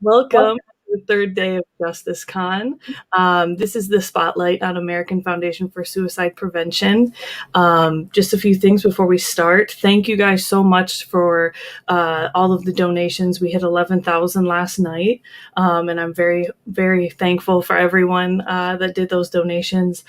Welcome to the third day of Justice Con. This is the spotlight on American Foundation for Suicide Prevention. Just a few things before we start. Thank you guys so much for all of the donations. We hit 11,000 last night, and I'm very, very thankful for everyone that did those donations.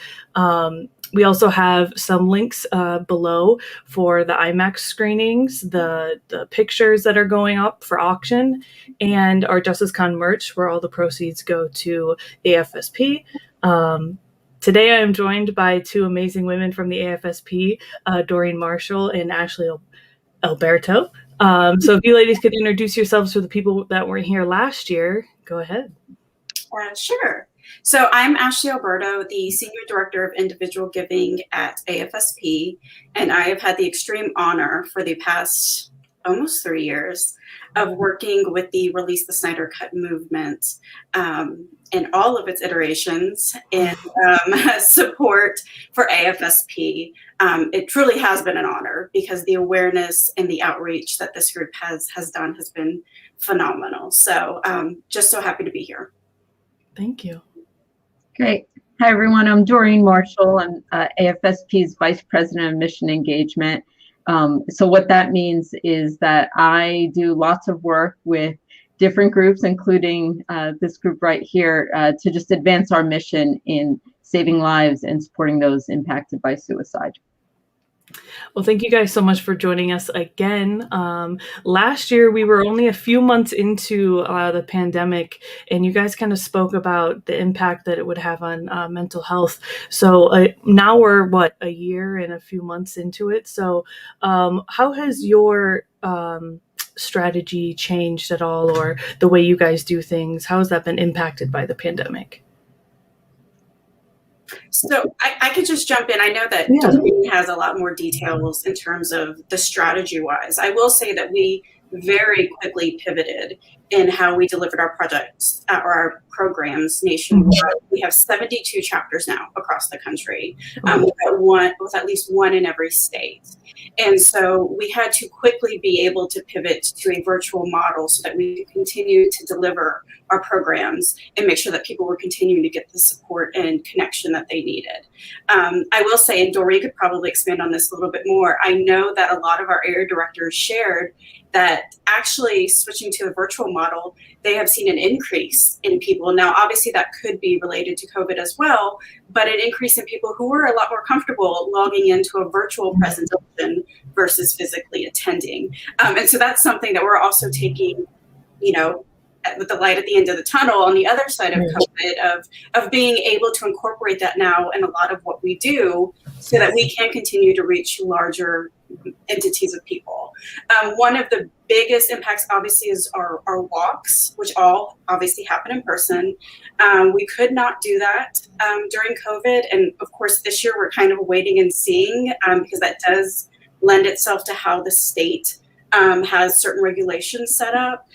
We also have some links below for the IMAX screenings, the pictures that are going up for auction, and our JusticeCon merch, where all the proceeds go to AFSP. Today I am joined by two amazing women from the AFSP, Doreen Marshall and Ashley Alberto. So if you ladies could introduce yourselves for the people that weren't here last year, go ahead. Sure. So I'm Ashley Alberto, the Senior Director of Individual Giving at AFSP, and I have had the extreme honor for the past almost 3 years of working with the Release the Snyder Cut movement in all of its iterations and support for AFSP. It truly has been an honor because the awareness and the outreach that this group has done has been phenomenal. So just so happy to be here. Thank you. Great. Hi, everyone. I'm Doreen Marshall. I'm AFSP's Vice President of Mission Engagement. So what that means is that I do lots of work with different groups, including this group right here, to just advance our mission in saving lives and supporting those impacted by suicide. Well, thank you guys so much for joining us again. Last year, we were only a few months into the pandemic, and you guys kind of spoke about the impact that it would have on mental health. So now we're, a year and a few months into it. So how has your strategy changed at all, or the way you guys do things? How has that been impacted by the pandemic? So I could just jump in. I know that Doreen has a lot more details in terms of the strategy-wise. I will say that we very quickly pivoted in how we delivered our projects or our programs nationwide. We have 72 chapters now across the country, with at least one in every state. And so we had to quickly be able to pivot to a virtual model so that we could continue to deliver our programs and make sure that people were continuing to get the support and connection that they needed. I will say, and Doreen could probably expand on this a little bit more, I know that a lot of our area directors shared that actually switching to a virtual model, they have seen an increase in people. Now, obviously that could be related to COVID as well, but an increase in people who were a lot more comfortable logging into a virtual presentation versus physically attending. And so that's something that we're also taking, with the light at the end of the tunnel on the other side of COVID, of being able to incorporate that now in a lot of what we do so that we can continue to reach larger entities of people. One of the biggest impacts obviously is our walks, which all obviously happen in person. We could not do that during COVID. And of course, this year we're kind of waiting and seeing because that does lend itself to how the state has certain regulations set up.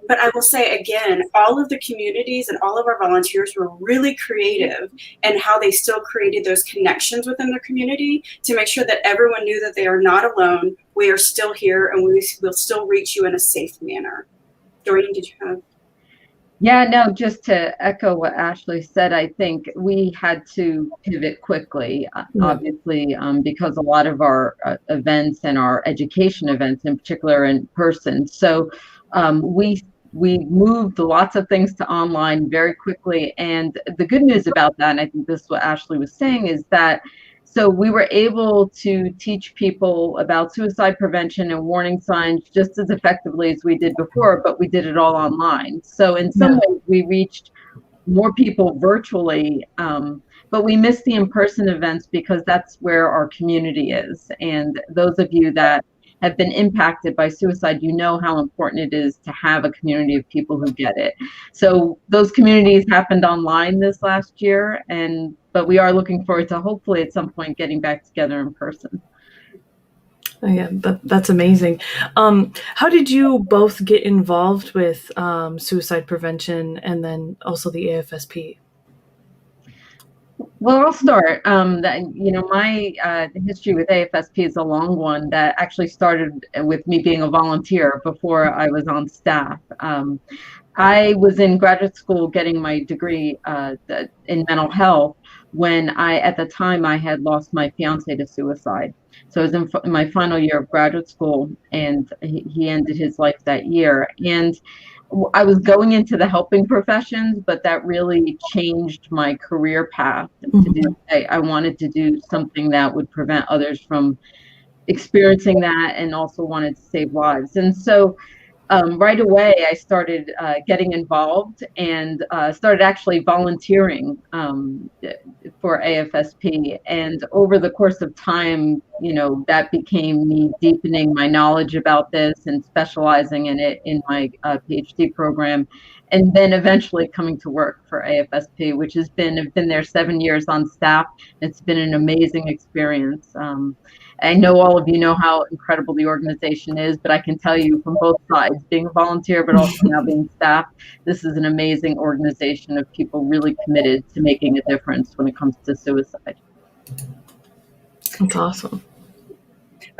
But I will say again, all of the communities and all of our volunteers were really creative in how they still created those connections within their community to make sure that everyone knew that they are not alone. We are still here and we will still reach you in a safe manner. Doreen, did you have? Yeah, no, just to echo what Ashley said, I think we had to pivot quickly, obviously, because a lot of our events and our education events in particular are in person. So we moved lots of things to online very quickly. And the good news about that, and I think this is what Ashley was saying, is that so we were able to teach people about suicide prevention and warning signs just as effectively as we did before, but we did it all online. So in some ways, we reached more people virtually, but we missed the in-person events because that's where our community is. And those of you that have been impacted by suicide, you know how important it is to have a community of people who get it. So those communities happened online this last year, but we are looking forward to hopefully at some point getting back together in person. Yeah, that's amazing. How did you both get involved with suicide prevention and then also the AFSP? Well, I'll start. My history with AFSP is a long one that actually started with me being a volunteer before I was on staff. I was in graduate school getting my degree in mental health when at the time, I had lost my fiance to suicide. So I was in my final year of graduate school, and he ended his life that year. And I was going into the helping professions, but that really changed my career path to do. I wanted to do something that would prevent others from experiencing that, and also wanted to save lives. And so right away, I started getting involved, and started actually volunteering for AFSP. And over the course of time, that became me deepening my knowledge about this and specializing in it in my PhD program. And then eventually coming to work for AFSP, which I've been there 7 years on staff. It's been an amazing experience. I know all of you know how incredible the organization is, but I can tell you from both sides, being a volunteer, but also now being staff, this is an amazing organization of people really committed to making a difference when it comes to suicide. That's awesome.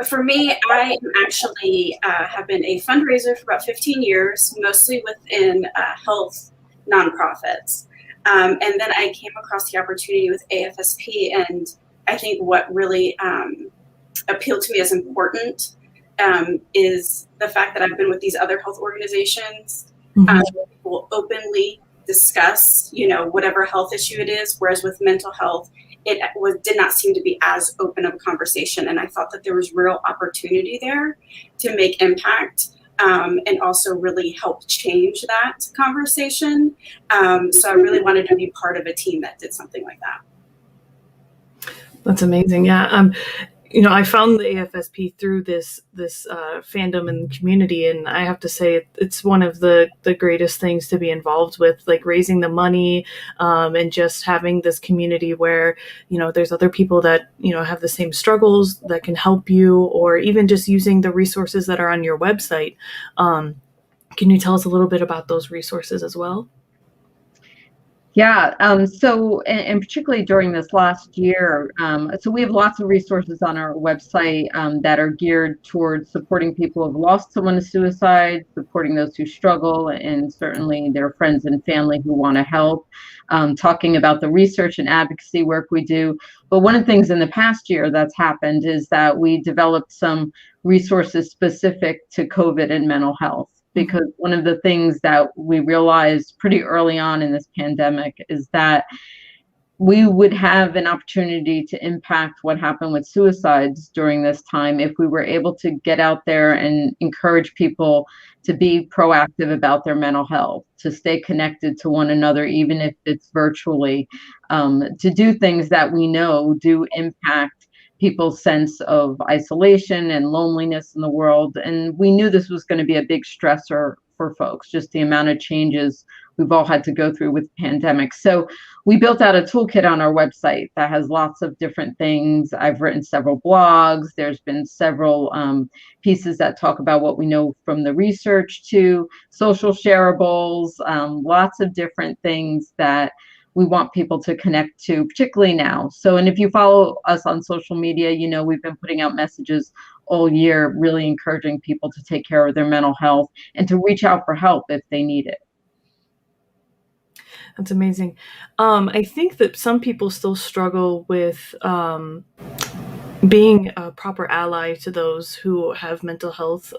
For me, I actually have been a fundraiser for about 15 years, mostly within health nonprofits. And then I came across the opportunity with AFSP, and I think what really appealed to me as important is the fact that I've been with these other health organizations where people openly discuss, whatever health issue it is, whereas with mental health, it did not seem to be as open of a conversation. And I thought that there was real opportunity there to make impact and also really help change that conversation. So I really wanted to be part of a team that did something like that. That's amazing. Yeah. I found the AFSP through this fandom and community, and I have to say it's one of the greatest things to be involved with, like raising the money and just having this community where there's other people that have the same struggles that can help you, or even just using the resources that are on your website. Can you tell us a little bit about those resources as well? Yeah, so, and particularly during this last year, so we have lots of resources on our website that are geared towards supporting people who have lost someone to suicide, supporting those who struggle, and certainly their friends and family who want to help, talking about the research and advocacy work we do. But one of the things in the past year that's happened is that we developed some resources specific to COVID and mental health. Because one of the things that we realized pretty early on in this pandemic is that we would have an opportunity to impact what happened with suicides during this time if we were able to get out there and encourage people to be proactive about their mental health, to stay connected to one another, even if it's virtually, to do things that we know do impact people's sense of isolation and loneliness in the world. And we knew this was going to be a big stressor for folks, just the amount of changes we've all had to go through with the pandemic. So we built out a toolkit on our website that has lots of different things. I've written several blogs. There's been several pieces that talk about what we know from the research, to social shareables, lots of different things that we want people to connect to, particularly now. So, and if you follow us on social media, we've been putting out messages all year, really encouraging people to take care of their mental health and to reach out for help if they need it. That's amazing. I think that some people still struggle with being a proper ally to those who have mental health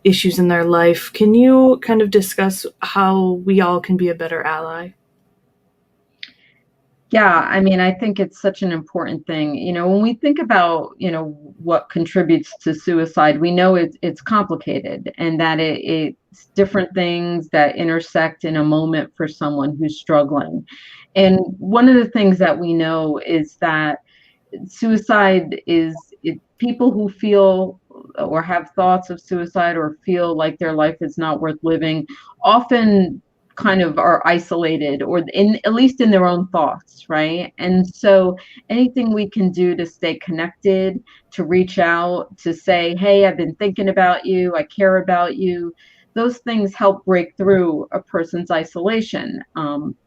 issues in their life. Can you kind of discuss how we all can be a better ally? Yeah, I mean, I think it's such an important thing. When we think about, what contributes to suicide, we know it's complicated, and that it's different things that intersect in a moment for someone who's struggling. And one of the things that we know is that suicide is people who feel or have thoughts of suicide or feel like their life is not worth living often kind of are isolated, or at least in their own thoughts, right? And so anything we can do to stay connected, to reach out, to say, hey, I've been thinking about you, I care about you, those things help break through a person's isolation.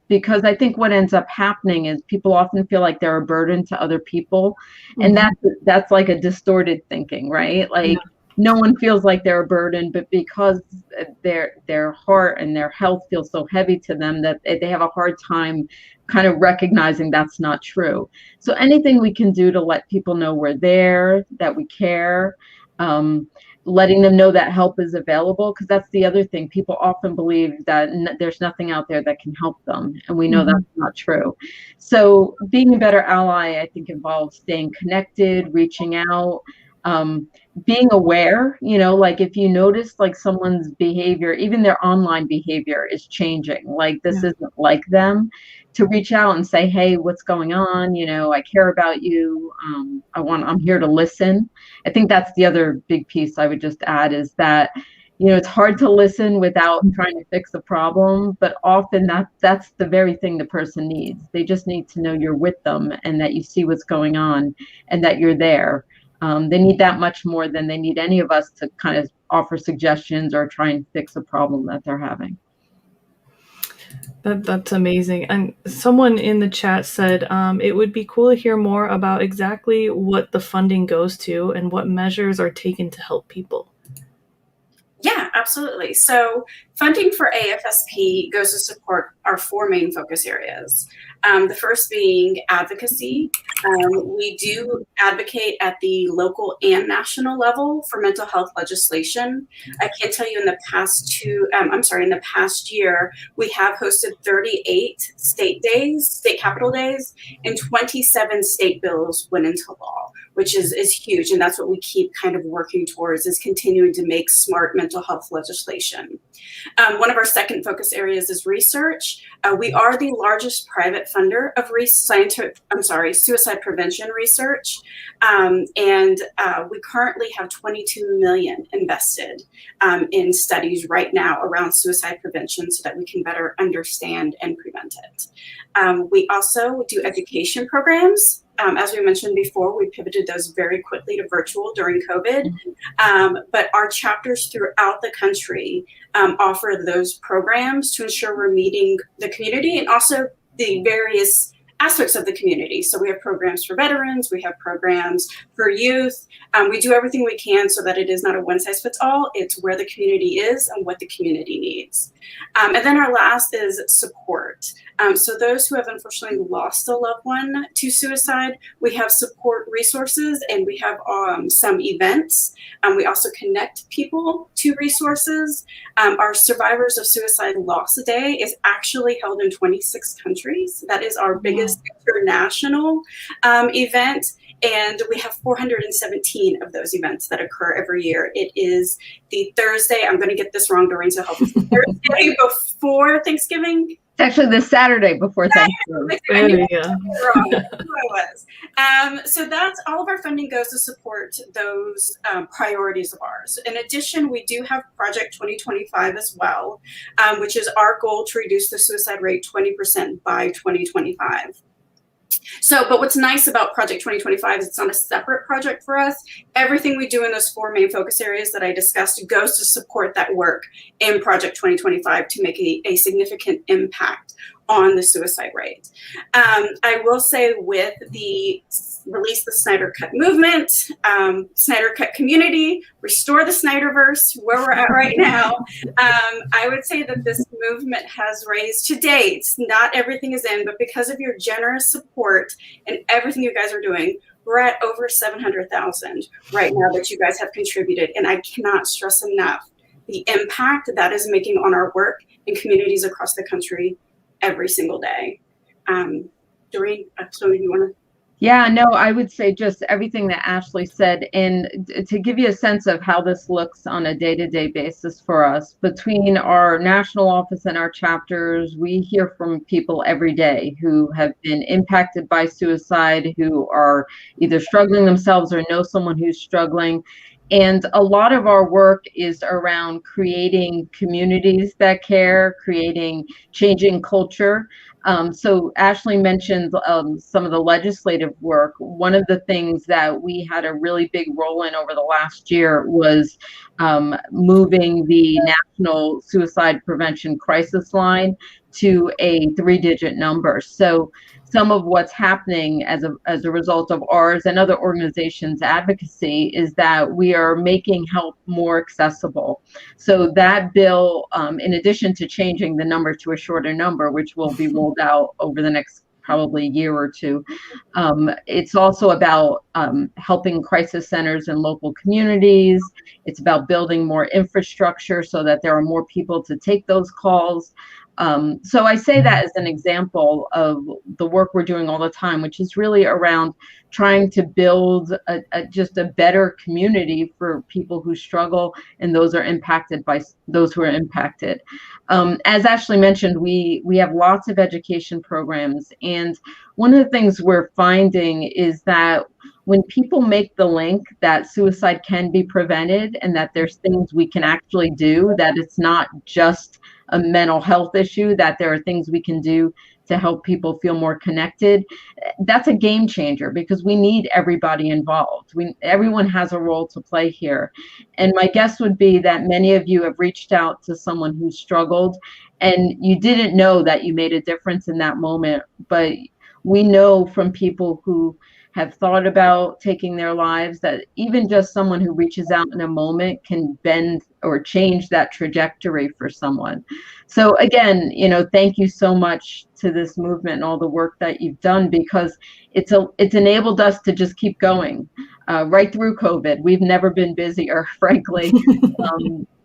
Because I think what ends up happening is people often feel like they're a burden to other people. And that's like a distorted thinking, right? Like, no one feels like they're a burden, but because their heart and their health feels so heavy to them that they have a hard time kind of recognizing that's not true. So anything we can do to let people know we're there, that we care, letting them know that help is available, because that's the other thing. People often believe that there's nothing out there that can help them, and we know that's not true. So being a better ally, I think, involves staying connected, reaching out, being aware, like if you notice like someone's behavior, even their online behavior is changing, like this isn't like them, to reach out and say, hey, what's going on? I care about you. I'm here to listen. I think that's the other big piece I would just add, is that, it's hard to listen without trying to fix a problem, but often that's the very thing the person needs. They just need to know you're with them and that you see what's going on and that you're there. They need that much more than they need any of us to kind of offer suggestions or try and fix a problem that they're having. That's amazing. And someone in the chat said it would be cool to hear more about exactly what the funding goes to and what measures are taken to help people. Yeah, absolutely. So funding for AFSP goes to support our 4 main focus areas. The first being advocacy. We do advocate at the local and national level for mental health legislation. I can tell you in the past year, we have hosted 38 state capital days, and 27 state bills went into law, which is huge. And that's what we keep kind of working towards, is continuing to make smart mental health legislation. One of our second focus areas is research. We are the largest private funder of suicide prevention research. And we currently have $22 million invested in studies right now around suicide prevention so that we can better understand and prevent it. We also do education programs. As we mentioned before, we pivoted those very quickly to virtual during COVID, but our chapters throughout the country offer those programs to ensure we're meeting the community and also the various aspects of the community. So we have programs for veterans, we have programs for youth. We do everything we can so that it is not a one-size-fits-all. It's where the community is and what the community needs. And then our last is support. So those who have unfortunately lost a loved one to suicide, we have support resources and we have some events. We also connect people to resources. Our Survivors of Suicide Loss Day is actually held in 26 countries. That is our biggest international event. And we have 417 of those events that occur every year. It is the Thursday, I'm going to get this wrong, Doreen, so help me. Thursday before Thanksgiving. It's actually the Saturday before Thanksgiving. There you go. So that's all of our funding goes to support those priorities of ours. In addition, we do have Project 2025 as well, which is our goal to reduce the suicide rate 20% by 2025. But what's nice about Project 2025 is it's not a separate project for us. Everything we do in those 4 main focus areas that I discussed goes to support that work in Project 2025 to make a significant impact on the suicide rate. I will say, with the Release the Snyder Cut movement, Snyder Cut community, restore the Snyderverse, where we're at right now, I would say that this movement has raised, to date, not everything is in, but because of your generous support and everything you guys are doing, we're at over 700,000 right now that you guys have contributed. And I cannot stress enough the impact that is making on our work in communities across the country every single day. Doreen, so you want to? Yeah, no, I would say just everything that Ashley said. And to give you a sense of how this looks on a day-to-day basis for us, between our national office and our chapters, we hear from people every day who have been impacted by suicide, who are either struggling themselves or know someone who's struggling. And a lot of our work is around creating communities that care, changing culture. So Ashley mentioned some of the legislative work. One of the things that we had a really big role in over the last year was moving the National Suicide Prevention Crisis Line to a 3-digit number. So some of what's happening as a result of ours and other organizations' advocacy is that we are making help more accessible. So that bill, in addition to changing the number to a shorter number, which will be rolled out over the next probably year or two, it's also about helping crisis centers in local communities. It's about building more infrastructure so that there are more people to take those calls. So I say that as an example of the work we're doing all the time, which is really around trying to build just a better community for people who struggle and those are impacted by those who are impacted. As Ashley mentioned, we have lots of education programs, and one of the things we're finding is that when people make the link that suicide can be prevented and that there's things we can actually do, that it's not just a mental health issue, that there are things we can do to help people feel more connected, that's a game changer because we need everybody involved. Everyone has a role to play here. And my guess would be that many of you have reached out to someone who struggled and you didn't know that you made a difference in that moment. But we know from people who have thought about taking their lives that even just someone who reaches out in a moment can bend or change that trajectory for someone. So again, thank you so much to this movement and all the work that you've done, because it's enabled us to just keep going right through COVID. We've never been busier, frankly.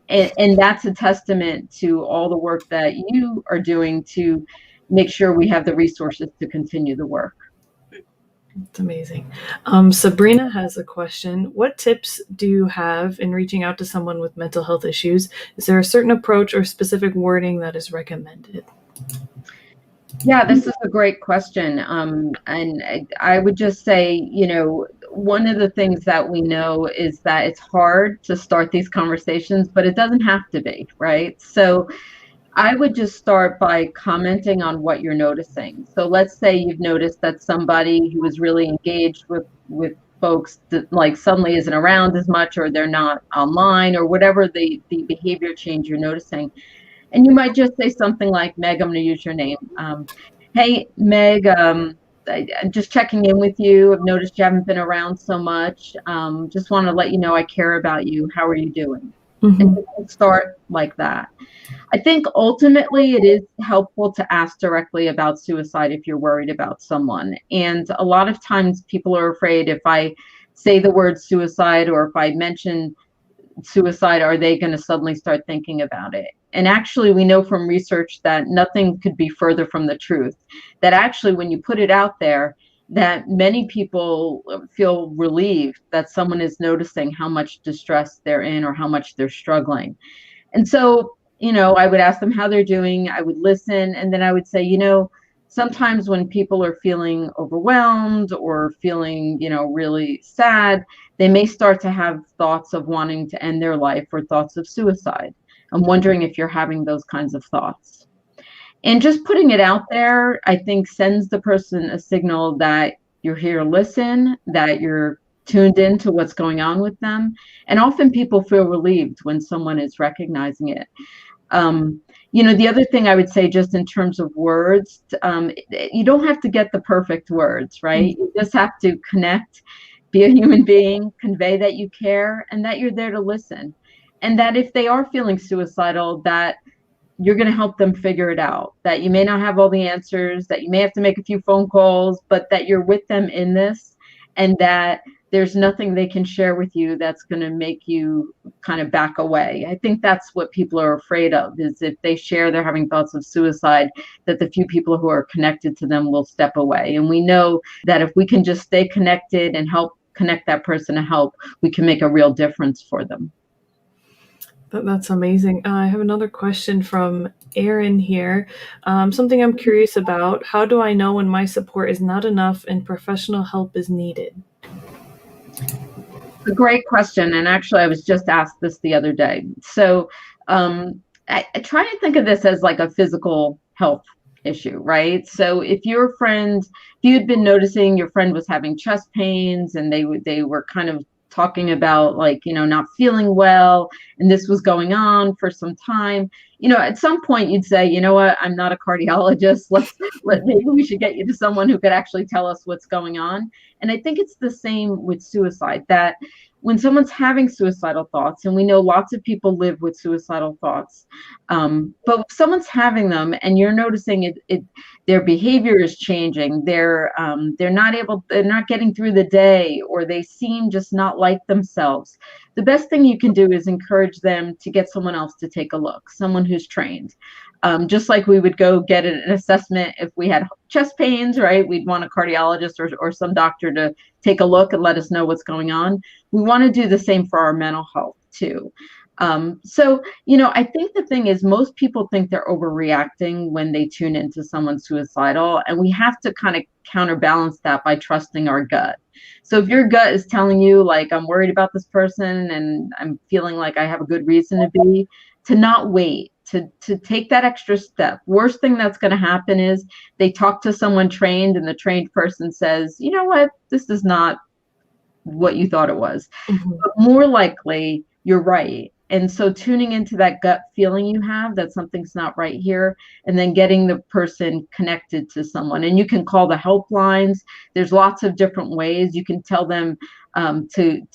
And that's a testament to all the work that you are doing to make sure we have the resources to continue the work. It's amazing. Sabrina has a question. What tips do you have in reaching out to someone with mental health issues? Is there a certain approach or specific wording that is recommended? Yeah, this is a great question. And I would just say, one of the things that we know is that it's hard to start these conversations, but it doesn't have to be, right? So I would just start by commenting on what you're noticing. So let's say you've noticed that somebody who is really engaged with folks that like suddenly isn't around as much, or they're not online, or whatever the behavior change you're noticing. And you might just say something like, Meg, I'm going to use your name. Hey, Meg, I'm just checking in with you. I've noticed you haven't been around so much. Just want to let you know I care about you. How are you doing? Mm-hmm. And start like that. I think ultimately it is helpful to ask directly about suicide if you're worried about someone. And a lot of times people are afraid if I say the word suicide or if I mention suicide, are they going to suddenly start thinking about it? And actually, we know from research that nothing could be further from the truth. That actually, when you put it out there, that many people feel relieved that someone is noticing how much distress they're in or how much they're struggling. And so, I would ask them how they're doing. I would listen. And then I would say, sometimes when people are feeling overwhelmed or feeling, really sad, they may start to have thoughts of wanting to end their life or thoughts of suicide. I'm wondering if you're having those kinds of thoughts. And just putting it out there, I think, sends the person a signal that you're here to listen, that you're tuned into what's going on with them. And often people feel relieved when someone is recognizing it. The other thing I would say, just in terms of words, you don't have to get the perfect words, right? You just have to connect, be a human being, convey that you care and that you're there to listen. And that if they are feeling suicidal, that you're going to help them figure it out, that you may not have all the answers, that you may have to make a few phone calls, but that you're with them in this, and that there's nothing they can share with you that's going to make you kind of back away. I think that's what people are afraid of, is if they share they're having thoughts of suicide, that the few people who are connected to them will step away. And we know that if we can just stay connected and help connect that person to help, we can make a real difference for them. That's amazing. I have another question from Erin here. Something I'm curious about. How do I know when my support is not enough and professional help is needed? A great question. And actually, I was just asked this the other day. So I try to think of this as like a physical health issue, right? So if your friend, if you had been noticing your friend was having chest pains and they were kind of talking about, like, not feeling well, and this was going on for some time, at some point you'd say, you know what, I'm not a cardiologist. Maybe we should get you to someone who could actually tell us what's going on. And I think it's the same with suicide, that when someone's having suicidal thoughts, and we know lots of people live with suicidal thoughts, but if someone's having them and you're noticing their behavior is changing, they're not getting through the day, or they seem just not like themselves, the best thing you can do is encourage them to get someone else to take a look, someone who's trained. Just like we would go get an assessment if we had chest pains, right? We'd want a cardiologist or some doctor to take a look and let us know what's going on. We want to do the same for our mental health too. So, I think the thing is, most people think they're overreacting when they tune into someone suicidal, and we have to kind of counterbalance that by trusting our gut. So if your gut is telling you, like, I'm worried about this person and I'm feeling like I have a good reason to be, to not wait, to take that extra step. Worst thing that's going to happen is they talk to someone trained and the trained person says, you know what, this is not what you thought it was. Mm-hmm. But more likely, you're right. And so tuning into that gut feeling you have that something's not right here, and then getting the person connected to someone. And you can call the helplines. There's lots of different ways. You can tell them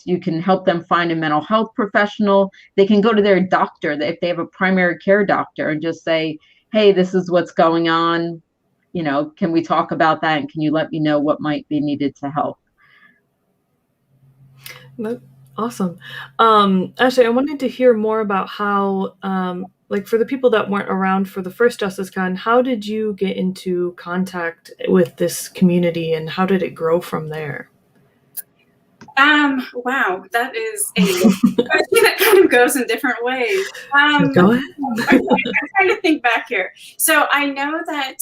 you can help them find a mental health professional. They can go to their doctor if they have a primary care doctor and just say, hey, this is what's going on. Can we talk about that? And can you let me know what might be needed to help? Awesome. Ashley, I wanted to hear more about how, for the people that weren't around for the first JusticeCon, how did you get into contact with this community and how did it grow from there? Wow, that is a question that kind of goes in different ways. Go ahead. I'm trying to think back here. So I know that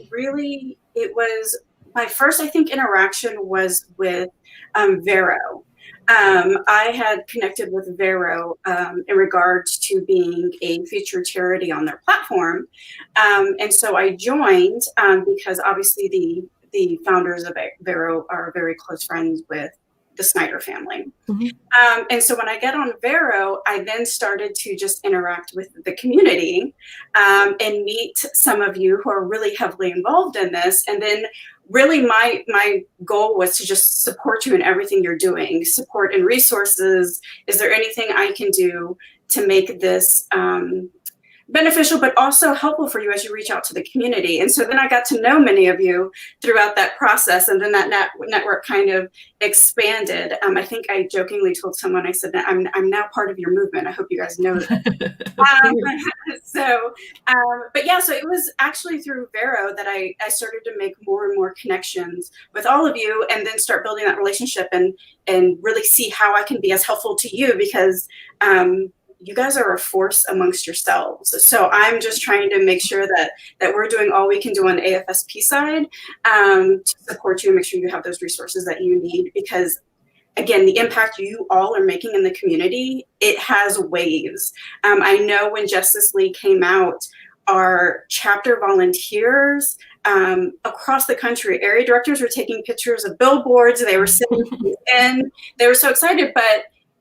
really it was my first, I think, interaction was with Vero. I had connected with Vero in regards to being a featured charity on their platform. And so I joined because obviously the founders of Vero are very close friends with the Snyder family. Mm-hmm. And so when I get on Vero, I then started to just interact with the community and meet some of you who are really heavily involved in this. And then really my goal was to just support you in everything you're doing, support and resources. Is there anything I can do to make this beneficial, but also helpful for you as you reach out to the community? And so then I got to know many of you throughout that process. And then that network kind of expanded. I think I jokingly told someone, I said, I'm now part of your movement. I hope you guys know that. But yeah, so it was actually through Vero that I started to make more and more connections with all of you, and then start building that relationship and really see how I can be as helpful to you, because you guys are a force amongst yourselves. So I'm just trying to make sure that we're doing all we can do on the AFSP side to support you and make sure you have those resources that you need. Because again, the impact you all are making in the community, it has waves. I know when Justice League came out, our chapter volunteers across the country, area directors were taking pictures of billboards. They were sitting in, they were so excited,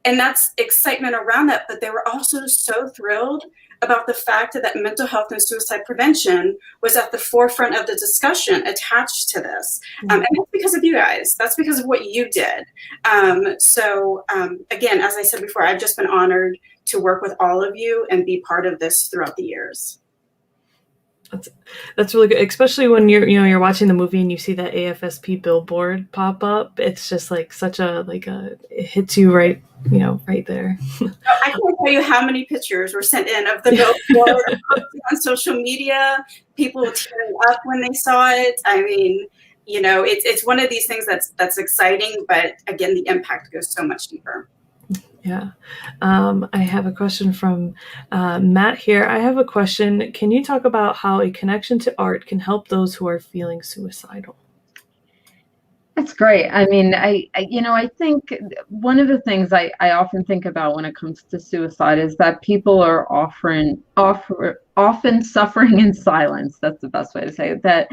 and that's excitement around that. But they were also so thrilled about the fact that mental health and suicide prevention was at the forefront of the discussion attached to this. And that's because of you guys. That's because of what you did. Again, as I said before, I've just been honored to work with all of you and be part of this throughout the years. That's really good, especially when you're watching the movie and you see that AFSP billboard pop up. It's just like it hits you right there. I can't tell you how many pictures were sent in of the billboard on social media. People tearing up when they saw it. I mean, it's one of these things that's exciting, but again, the impact goes so much deeper. Yeah. I have a question from Matt here. I have a question. Can you talk about how a connection to art can help those who are feeling suicidal? That's great. I mean, I think one of the things I often think about when it comes to suicide is that people are often suffering in silence. That's the best way to say it. That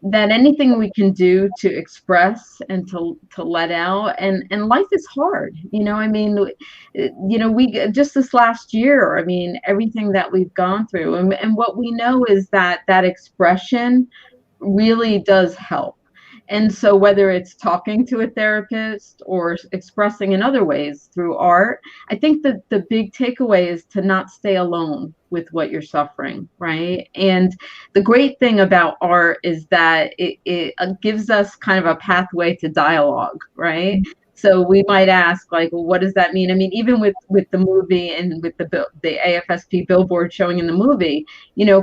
that anything we can do to express and to let out, and life is hard, I mean, we just this last year, I mean, everything that we've gone through, and what we know is that expression really does help. And so whether it's talking to a therapist or expressing in other ways through art, I think that the big takeaway is to not stay alone with what you're suffering, right? And the great thing about art is that it gives us kind of a pathway to dialogue, right? So we might ask, like, well, what does that mean? I mean, even with the movie and with the AFSP billboard showing in the movie,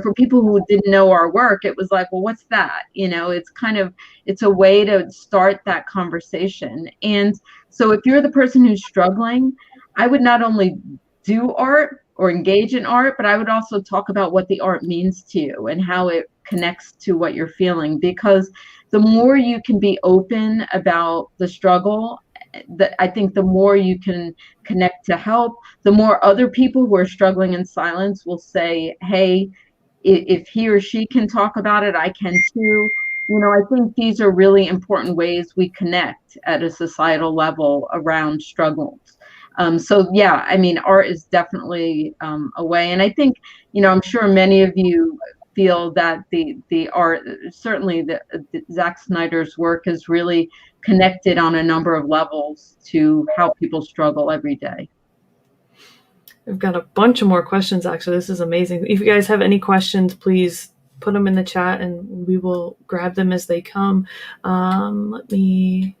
for people who didn't know our work, it was like, well, what's that? It's a way to start that conversation. And so if you're the person who's struggling, I would not only do art or engage in art, but I would also talk about what the art means to you and how it connects to what you're feeling. Because the more you can be open about the struggle, I think the more you can connect to help, the more other people who are struggling in silence will say, hey, if he or she can talk about it, I can too. I think these are really important ways we connect at a societal level around struggles. So yeah, I mean, art is definitely a way. And I think, I'm sure many of you feel that the art, certainly the Zack Snyder's work is really connected on a number of levels to how people struggle every day. We've got a bunch of more questions, actually. This is amazing. If you guys have any questions, please put them in the chat and we will grab them as they come. Abdullah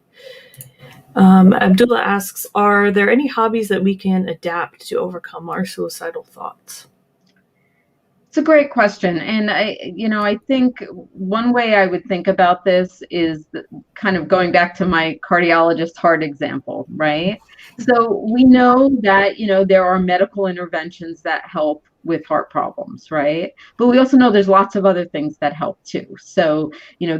asks, are there any hobbies that we can adapt to overcome our suicidal thoughts? It's a great question. And I think one way I would think about this is kind of going back to my cardiologist heart example, right? So we know that, there are medical interventions that help with heart problems, right? But we also know there's lots of other things that help too. So,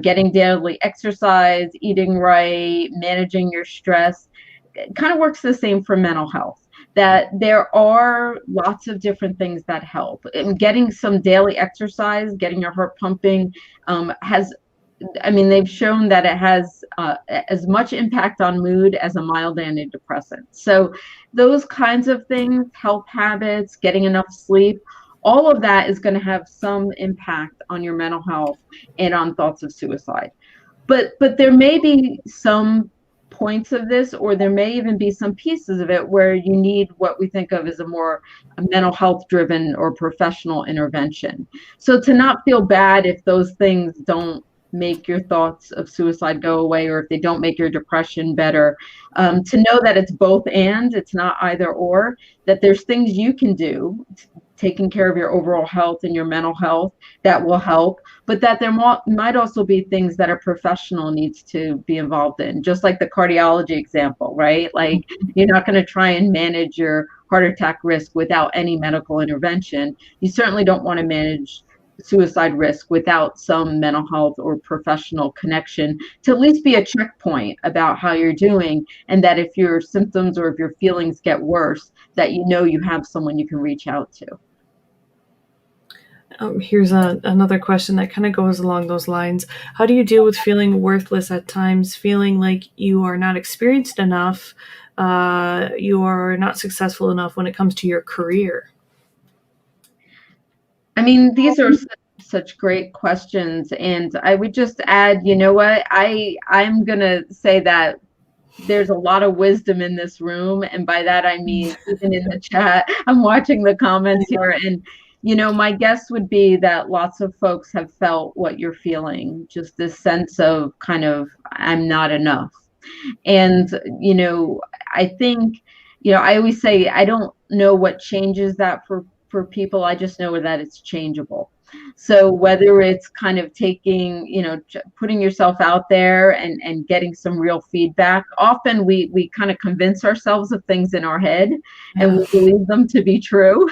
getting daily exercise, eating right, managing your stress, it kind of works the same for mental health. That there are lots of different things that help. And getting some daily exercise, getting your heart pumping, they've shown that it has as much impact on mood as a mild antidepressant. So those kinds of things, health habits, getting enough sleep, all of that is going to have some impact on your mental health and on thoughts of suicide. But there may be some points of this, or there may even be some pieces of it where you need what we think of as a more mental health driven or professional intervention. So to not feel bad if those things don't make your thoughts of suicide go away, or if they don't make your depression better, to know that it's both and, it's not either or, that there's things you can do taking care of your overall health and your mental health that will help, but that there might also be things that a professional needs to be involved in, just like the cardiology example, right? Like, you're not going to try and manage your heart attack risk without any medical intervention. You certainly don't want to manage suicide risk without some mental health or professional connection to at least be a checkpoint about how you're doing, and that if your symptoms or if your feelings get worse, that you have someone you can reach out to. Here's another question that kind of goes along those lines. How do you deal with feeling worthless at times, feeling like you are not experienced enough, you are not successful enough when it comes to your career? I mean, these are such great questions. And I would just add, I'm going to say that there's a lot of wisdom in this room. And by that, I mean, even in the chat, I'm watching the comments here. And, my guess would be that lots of folks have felt what you're feeling, just this sense of kind of, I'm not enough. And, I think, I always say, I don't know what changes that for people. I just know that it's changeable. So whether it's kind of taking, putting yourself out there and getting some real feedback, often we kind of convince ourselves of things in our head and we believe them to be true,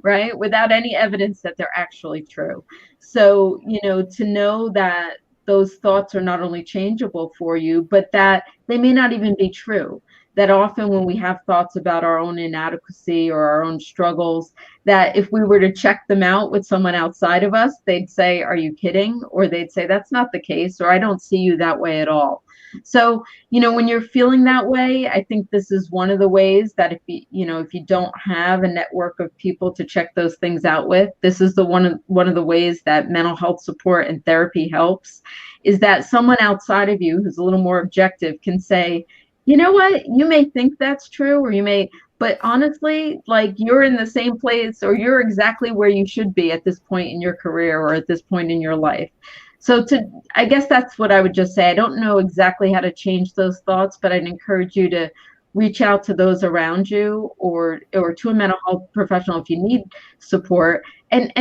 right? Without any evidence that they're actually true. So, to know that those thoughts are not only changeable for you, but that they may not even be true. that often when we have thoughts about our own inadequacy or our own struggles, that if we were to check them out with someone outside of us, they'd say, "Are you kidding?" Or they'd say, "That's not the case," or "I don't see you that way at all." So, when you're feeling that way, I think this is one of the ways that if you don't have a network of people to check those things out with, this is one of the ways that mental health support and therapy helps, is that someone outside of you who's a little more objective can say, "You know what, you may think that's true, or but honestly, like, you're in the same place, or you're exactly where you should be at this point in your career or at this point in your life." So I guess that's what I would just say. I don't know exactly how to change those thoughts, but I'd encourage you to reach out to those around you, or to a mental health professional if you need support, and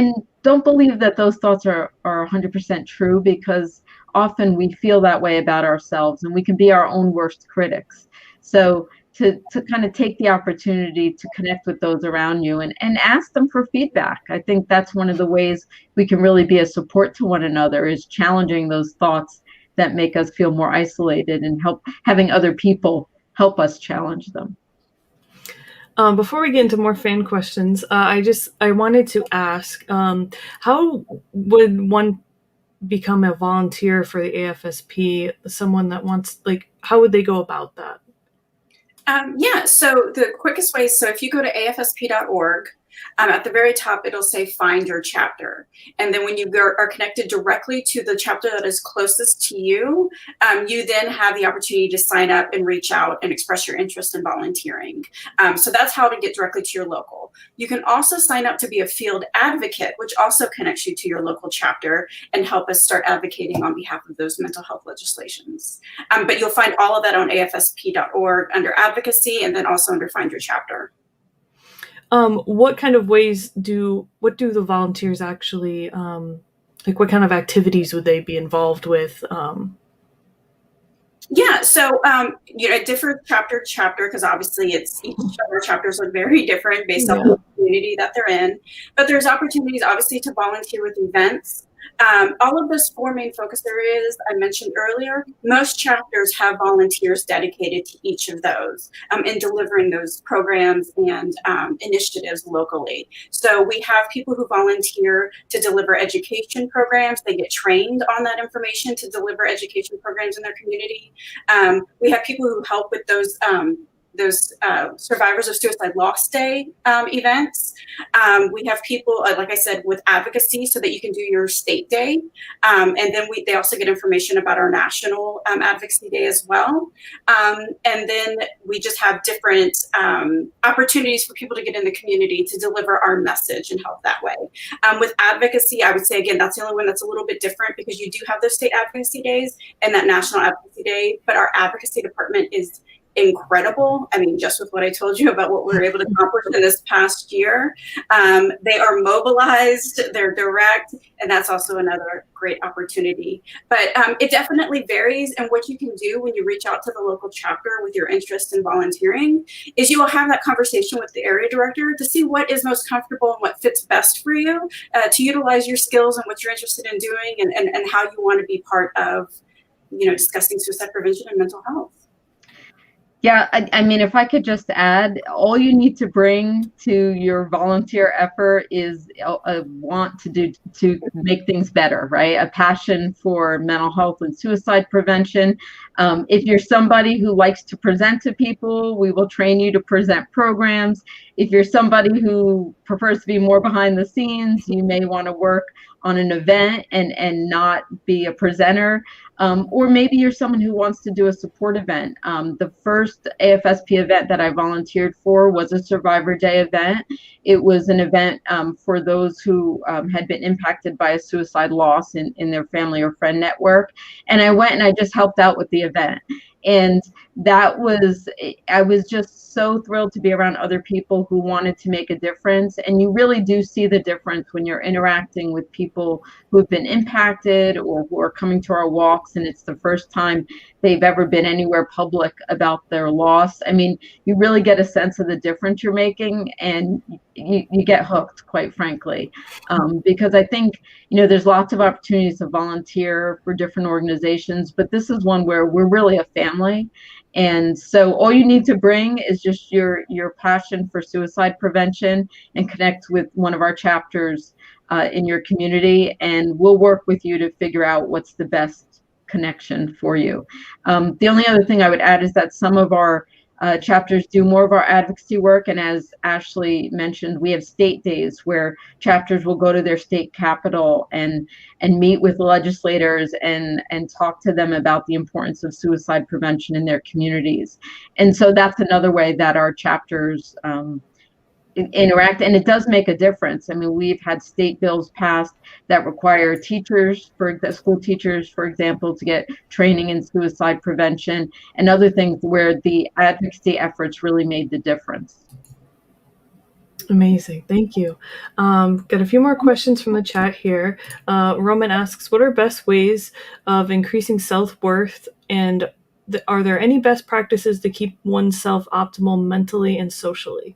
don't believe that those thoughts are 100% true, because often we feel that way about ourselves, and we can be our own worst critics. So to kind of take the opportunity to connect with those around you and ask them for feedback. I think that's one of the ways we can really be a support to one another, is challenging those thoughts that make us feel more isolated, and having other people help us challenge them. Before we get into more fan questions, I wanted to ask, how would one become a volunteer for the AFSP? Someone that wants, how would they go about that? Yeah, so the quickest way, so if you go to afsp.org, at the very top, it'll say find your chapter. And then when you are connected directly to the chapter that is closest to you, you then have the opportunity to sign up and reach out and express your interest in volunteering. So that's how to get directly to your local. You can also sign up to be a field advocate, which also connects you to your local chapter and help us start advocating on behalf of those mental health legislations. But you'll find all of that on afsp.org under advocacy, and then also under find your chapter. What kind of ways what do the volunteers actually, what kind of activities would they be involved with? Yeah, so it differs chapter to chapter, because obviously each of our chapters look very different based on the community that they're in. But there's opportunities, obviously, to volunteer with events. All of those 4 main focus areas I mentioned earlier, most chapters have volunteers dedicated to each of those in delivering those programs and initiatives locally. So we have people who volunteer to deliver education programs. They get trained on that information to deliver education programs in their community. We have people who help with those survivors of suicide loss day events. We have people, like I said, with advocacy, so that you can do your state day. And then they also get information about our national advocacy day as well. And then we just have different opportunities for people to get in the community to deliver our message and help that way. With advocacy, I would say, again, that's the only one that's a little bit different, because you do have those state advocacy days and that national advocacy day, but our advocacy department is incredible. I mean, just with what I told you about what we were able to accomplish in this past year, they are mobilized, they're direct, and that's also another great opportunity. But it definitely varies, and what you can do when you reach out to the local chapter with your interest in volunteering is you will have that conversation with the area director to see what is most comfortable and what fits best for you, to utilize your skills and what you're interested in doing, and how you want to be part of, discussing suicide prevention and mental health. Yeah, I mean, if I could just add, all you need to bring to your volunteer effort is a want to make things better, right? A passion for mental health and suicide prevention. If you're somebody who likes to present to people, we will train you to present programs. If you're somebody who prefers to be more behind the scenes, you may want to work on an event and not be a presenter. Or maybe you're someone who wants to do a support event. The first AFSP event that I volunteered for was a Survivor Day event. It was an event for those who had been impacted by a suicide loss in their family or friend network. And I went and I just helped out with the event. And I was just so thrilled to be around other people who wanted to make a difference. And you really do see the difference when you're interacting with people who have been impacted or who are coming to our walks, and it's the first time they've ever been anywhere public about their loss. I mean, you really get a sense of the difference you're making, and you get hooked, quite frankly, because I think, there's lots of opportunities to volunteer for different organizations, but this is one where we're really a family. And so all you need to bring is just your passion for suicide prevention, and connect with one of our chapters in your community, and we'll work with you to figure out what's the best connection for you. The only other thing I would add is that some of our chapters do more of our advocacy work, and as Ashley mentioned, we have state days where chapters will go to their state capital and meet with legislators and talk to them about the importance of suicide prevention in their communities. And so that's another way that our chapters interact, and it does make a difference. I mean, we've had state bills passed that require teachers, for the school teachers, for example, to get training in suicide prevention, and other things where the advocacy efforts really made the difference. Amazing. Thank you. Got a few more questions from the chat here. Roman asks, what are best ways of increasing self-worth, and are there any best practices to keep oneself optimal mentally and socially?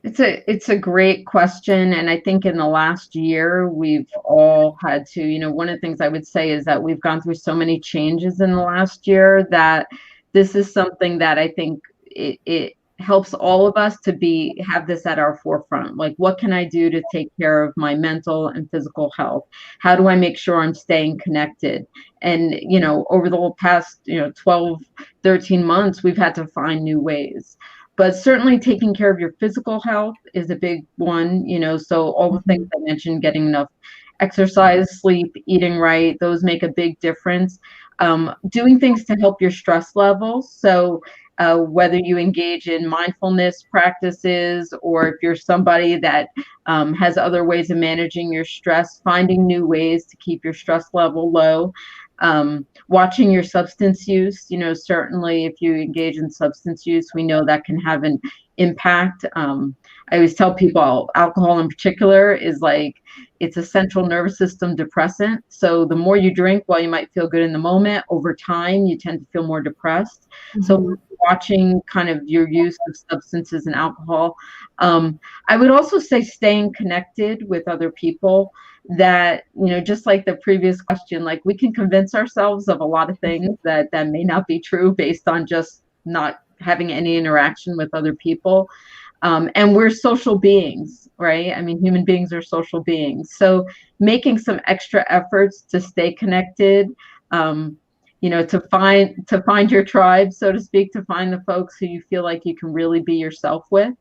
It's a great question, and I think in the last year we've all had to, one of the things I would say is that we've gone through so many changes in the last year that this is something that I think it helps all of us to have this at our forefront. Like, what can I do to take care of my mental and physical health? How do I make sure I'm staying connected? And, over the past, 12, 13 months, we've had to find new ways. But certainly taking care of your physical health is a big one, so all the things I mentioned, getting enough exercise, sleep, eating right, those make a big difference. Doing things to help your stress levels. So whether you engage in mindfulness practices, or if you're somebody that has other ways of managing your stress, finding new ways to keep your stress level low. Watching your substance use, certainly if you engage in substance use, we know that can have an impact. I always tell people alcohol in particular is it's a central nervous system depressant. So the more you drink, while you might feel good in the moment, over time, you tend to feel more depressed. Mm-hmm. So watching kind of your use of substances and alcohol. I would also say staying connected with other people. That, just like the previous question, we can convince ourselves of a lot of things that may not be true based on just not having any interaction with other people. And we're social beings, right? I mean, human beings are social beings. So making some extra efforts to stay connected, to find your tribe, so to speak, to find the folks who you feel like you can really be yourself with.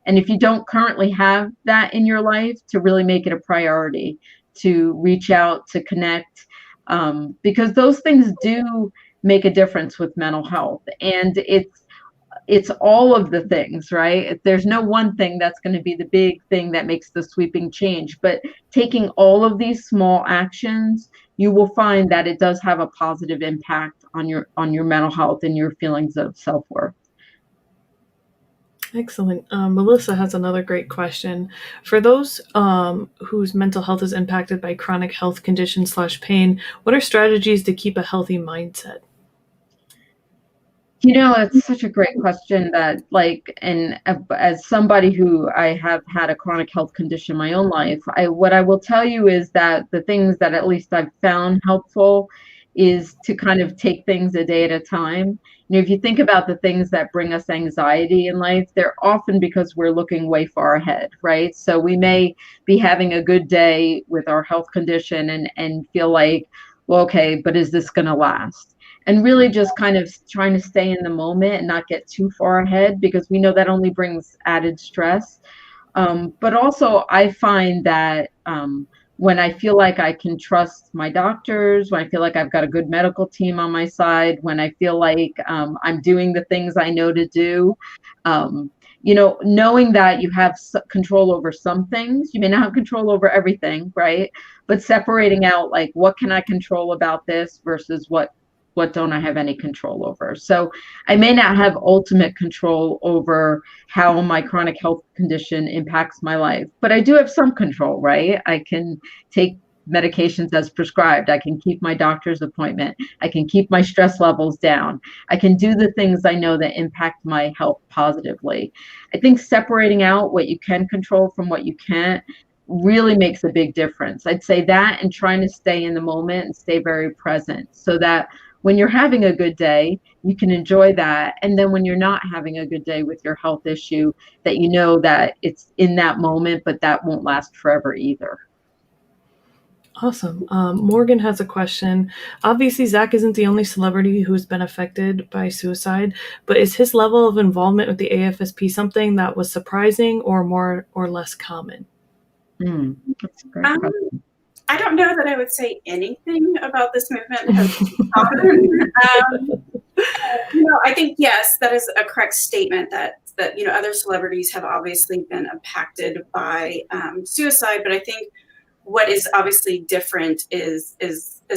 And if you don't currently have that in your life, to really make it a priority to reach out, to connect, because those things do make a difference with mental health. And it's all of the things, right? There's no one thing that's going to be the big thing that makes the sweeping change, but taking all of these small actions, you will find that it does have a positive impact on your mental health and your feelings of self-worth. Excellent. Melissa has another great question. For those whose mental health is impacted by chronic health conditions / pain, what are strategies to keep a healthy mindset? It's such a great question that and as somebody who I have had a chronic health condition in my own life, what I will tell you is that the things that at least I've found helpful is to kind of take things a day at a time. If you think about the things that bring us anxiety in life, they're often because we're looking way far ahead, right? So we may be having a good day with our health condition and feel like, well, okay, but is this going to last? And really just kind of trying to stay in the moment and not get too far ahead, because we know that only brings added stress. But also I find that when I feel like I can trust my doctors, when I feel like I've got a good medical team on my side, when I feel like I'm doing the things I know to do, knowing that you have control over some things, you may not have control over everything, right? But separating out what can I control about this versus what don't I have any control over? So I may not have ultimate control over how my chronic health condition impacts my life, but I do have some control, right? I can take medications as prescribed. I can keep my doctor's appointment. I can keep my stress levels down. I can do the things I know that impact my health positively. I think separating out what you can control from what you can't really makes a big difference. I'd say that, and trying to stay in the moment and stay very present, so that when you're having a good day, you can enjoy that. And then when you're not having a good day with your health issue, that you know that it's in that moment, but that won't last forever either. Awesome. Morgan has a question. Obviously, Zach isn't the only celebrity who's been affected by suicide, but is his level of involvement with the AFSP something that was surprising or more or less common? That's a great question. I don't know that I would say anything about this movement has happened. I think, yes, that is a correct statement that other celebrities have obviously been impacted by suicide, but I think what is obviously different is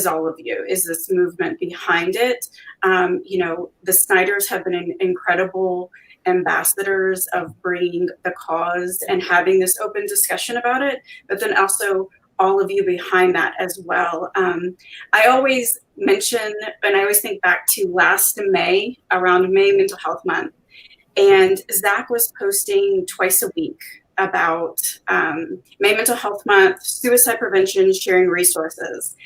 all of you, is this movement behind it. The Snyders have been incredible ambassadors of bringing the cause and having this open discussion about it, but then also all of you behind that as well. I always mention, and I always think back to last May, around May Mental Health Month, and Zach was posting twice a week about May Mental Health Month, suicide prevention, sharing resources.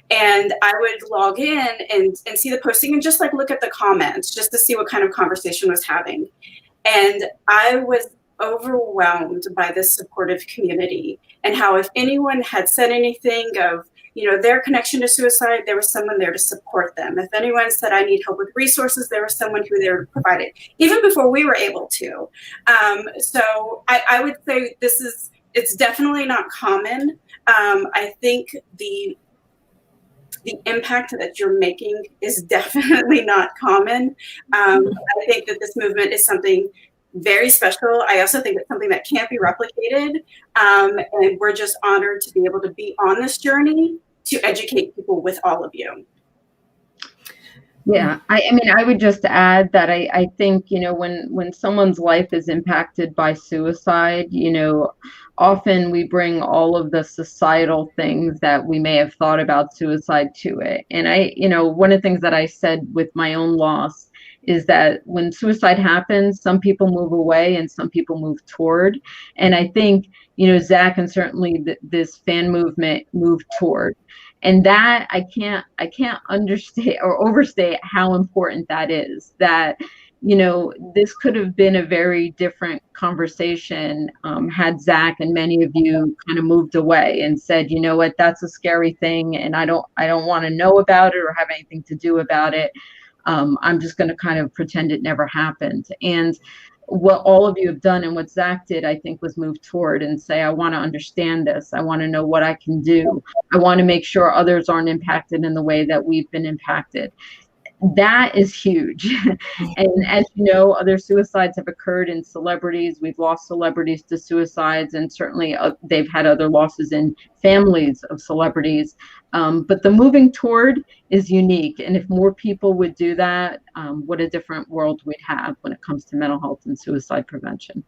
And I would log in and see the posting and just like look at the comments just to see what kind of conversation was having. And I was overwhelmed by this supportive community, and how if anyone had said anything of their connection to suicide, there was someone there to support them. If anyone said I need help with resources, there was someone who there to provide it, even before we were able to. So I would say it's definitely not common. I think the impact that you're making is definitely not common. I think that this movement is something very special. I also think it's something that can't be replicated. And we're just honored to be able to be on this journey to educate people with all of you. Yeah, I mean, I would just add that I think, when someone's life is impacted by suicide, often we bring all of the societal things that we may have thought about suicide to it. And one of the things that I said with my own loss is that when suicide happens, some people move away and some people move toward. And I think, Zach and certainly this fan movement moved toward. And that I can't understate or overstate how important that is. That, this could have been a very different conversation had Zach and many of you kind of moved away and said, you know what, that's a scary thing, and I don't want to know about it or have anything to do about it. I'm just going to kind of pretend it never happened. And what all of you have done and what Zach did, I think, was move toward and say, I want to understand this. I want to know what I can do. I want to make sure others aren't impacted in the way that we've been impacted. That is huge. And as you know, other suicides have occurred in celebrities. We've lost celebrities to suicides, and certainly they've had other losses in families of celebrities. But the moving toward is unique. And if more people would do that, what a different world we'd have when it comes to mental health and suicide prevention.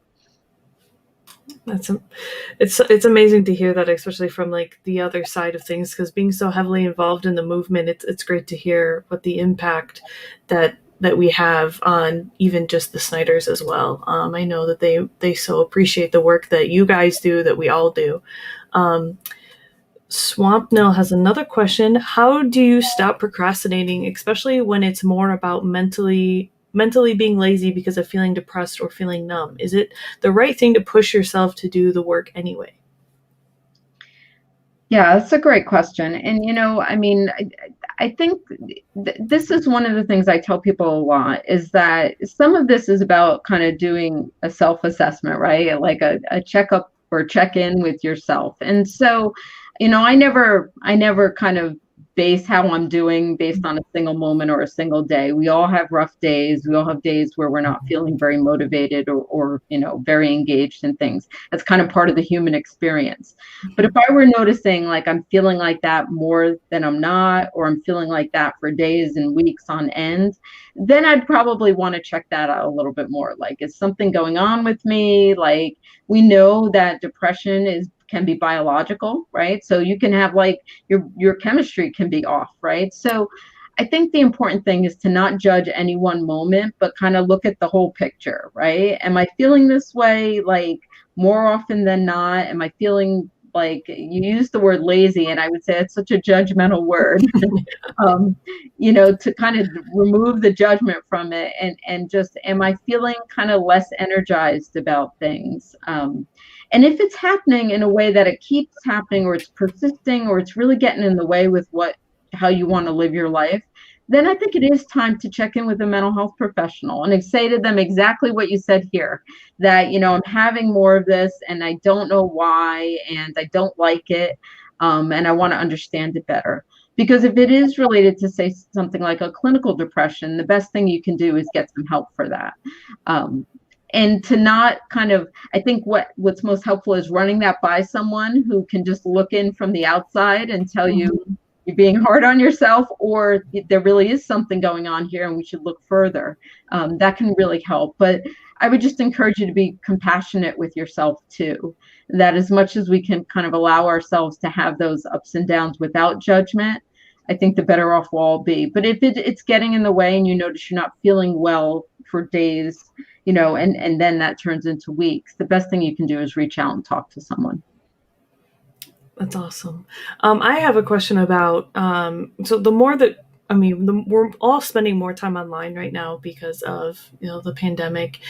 It's amazing to hear that, especially from like the other side of things, because being so heavily involved in the movement, it's great to hear what the impact that we have on even just the Snyders as well. I know that they so appreciate the work that you guys do, that we all do. Swampnil has another question. How do you stop procrastinating, especially when it's more about mentally being lazy because of feeling depressed or feeling numb? Is it the right thing to push yourself to do the work anyway? Yeah, that's a great question. And, I mean, I think this is one of the things I tell people a lot, is that some of this is about kind of doing a self-assessment, right? Like a checkup or check-in with yourself. And so, I never kind of base how I'm doing based on a single moment or a single day. We all have rough days. We all have days where we're not feeling very motivated or very engaged in things. That's kind of part of the human experience. But if I were noticing like I'm feeling like that more than I'm not, or I'm feeling like that for days and weeks on end, then I'd probably want to check that out a little bit more. Like, is something going on with me? Like, we know that depression can be biological, right? So you can have like your chemistry can be off, right? So I think the important thing is to not judge any one moment, but kind of look at the whole picture, right? Am I feeling this way like more often than not? Am I feeling like, you use the word lazy, and I would say it's such a judgmental word. To kind of remove the judgment from it, and just, am I feeling kind of less energized about things? And if it's happening in a way that it keeps happening, or it's persisting, or it's really getting in the way with how you want to live your life, then I think it is time to check in with a mental health professional and say to them exactly what you said here, that, I'm having more of this and I don't know why, and I don't like it. And I want to understand it better. Because if it is related to, say, something like a clinical depression, the best thing you can do is get some help for that. And to not kind of, I think what's most helpful is running that by someone who can just look in from the outside and tell you you're being hard on yourself, or there really is something going on here and we should look further. That can really help. But I would just encourage you to be compassionate with yourself too, that as much as we can kind of allow ourselves to have those ups and downs without judgment, I think the better off we'll all be. But if it's getting in the way and you notice you're not feeling well for days, and then that turns into weeks, the best thing you can do is reach out and talk to someone. That's awesome. I have a question about, so we're all spending more time online right now because of, the pandemic.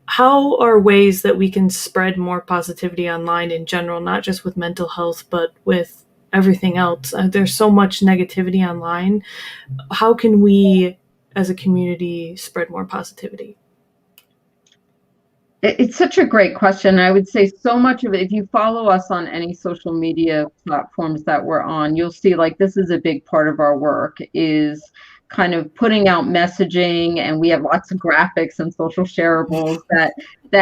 How are ways that we can spread more positivity online in general, not just with mental health, but with everything else? There's so much negativity online. How can we, as a community, spread more positivity? It's such a great question. I would say so much of it, if you follow us on any social media platforms that we're on, you'll see like this is a big part of our work, is kind of putting out messaging, and we have lots of graphics and social shareables that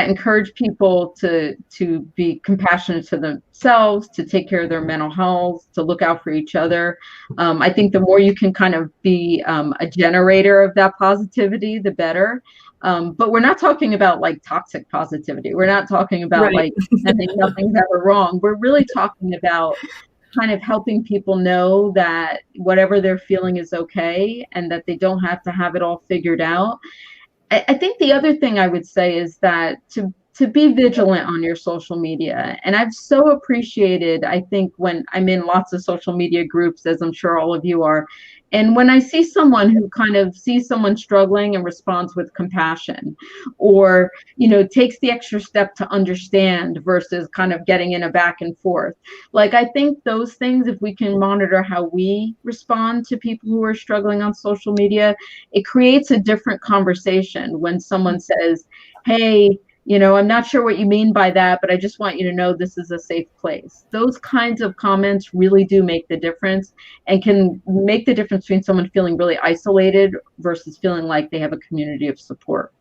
encourage people to be compassionate to themselves, to take care of their mental health, to look out for each other. I think the more you can kind of be a generator of that positivity, the better. But we're not talking about like toxic positivity. We're not talking about like nothing's ever wrong. We're really talking about kind of helping people know that whatever they're feeling is okay, and that they don't have to have it all figured out. I think the other thing I would say is that to be vigilant on your social media. And I've so appreciated, I think, when I'm in lots of social media groups, as I'm sure all of you are, and when I see someone who kind of sees someone struggling and responds with compassion, or, takes the extra step to understand versus kind of getting in a back and forth. Like, I think those things, if we can monitor how we respond to people who are struggling on social media, it creates a different conversation when someone says, hey, I'm not sure what you mean by that, but I just want you to know this is a safe place. Those kinds of comments really do make the difference, and can make the difference between someone feeling really isolated versus feeling like they have a community of support.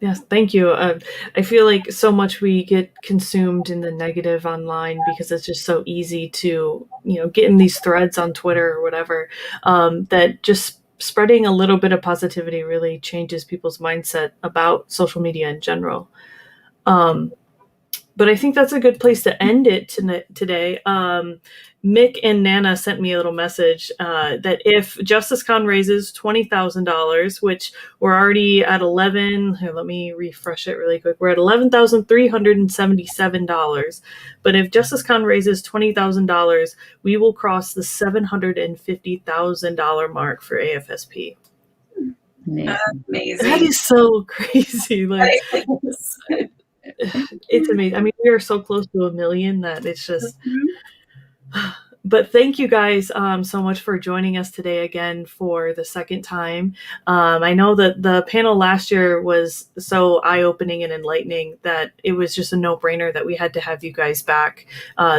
Yes, thank you. I feel like so much we get consumed in the negative online because it's just so easy to, get in these threads on Twitter or whatever, that just spreading a little bit of positivity really changes people's mindset about social media in general. But I think that's a good place to end it today. Mick and Nana sent me a little message that if JusticeCon raises $20,000, which we're already at 11, here, let me refresh it really quick. We're at $11,377. But if JusticeCon raises $20,000, we will cross the $750,000 mark for AFSP. Amazing. That is so crazy. Like, it's amazing. I mean, we are so close to $1 million that it's just. But thank you guys so much for joining us today again for the second time. I know that the panel last year was so eye-opening and enlightening that it was just a no-brainer that we had to have you guys back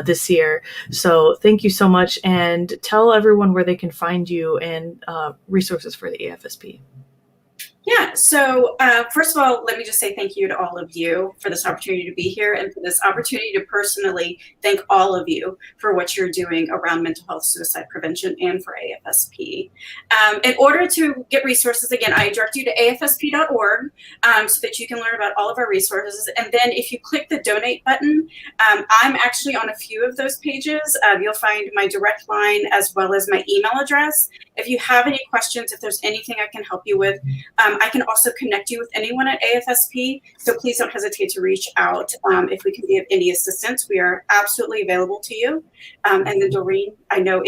this year. So thank you so much, and tell everyone where they can find you and resources for the AFSP. Yeah, so first of all, let me just say thank you to all of you for this opportunity to be here and for this opportunity to personally thank all of you for what you're doing around mental health suicide prevention and for AFSP. In order to get resources, again, I direct you to afsp.org so that you can learn about all of our resources. And then if you click the donate button, I'm actually on a few of those pages. You'll find my direct line as well as my email address. If you have any questions, if there's anything I can help you with, I can also connect you with anyone at AFSP, so please don't hesitate to reach out if we can be of any assistance. We are absolutely available to you. And then Doreen, I know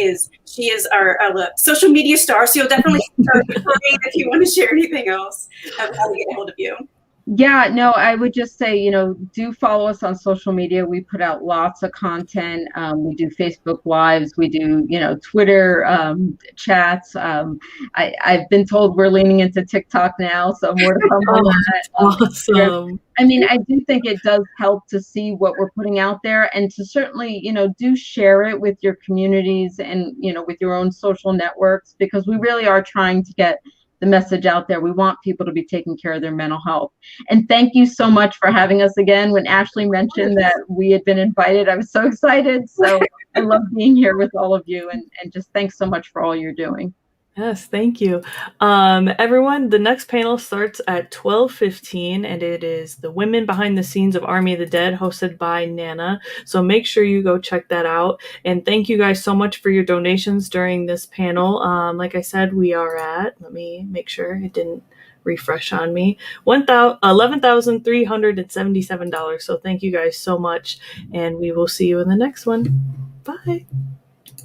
she is our social media star, so you'll definitely her if you want to share anything else of how to get a hold of you. Yeah, no, I would just say, do follow us on social media. We put out lots of content. We do Facebook Lives. We do, Twitter chats. I've been told we're leaning into TikTok now, so more to come on that. Awesome. I mean, I do think it does help to see what we're putting out there, and to certainly, do share it with your communities and, with your own social networks, because we really are trying to get the message out there. We want people to be taking care of their mental health. And thank you so much for having us again. When Ashley mentioned that we had been invited, I was so excited. So I love being here with all of you, and just thanks so much for all you're doing. Yes, thank you. Everyone, the next panel starts at 12:15, and it is the Women Behind the Scenes of Army of the Dead, hosted by Nana. So make sure you go check that out. And thank you guys so much for your donations during this panel. Like I said, we are at, let me make sure it didn't refresh on me, $11,377. So thank you guys so much, and we will see you in the next one. Bye.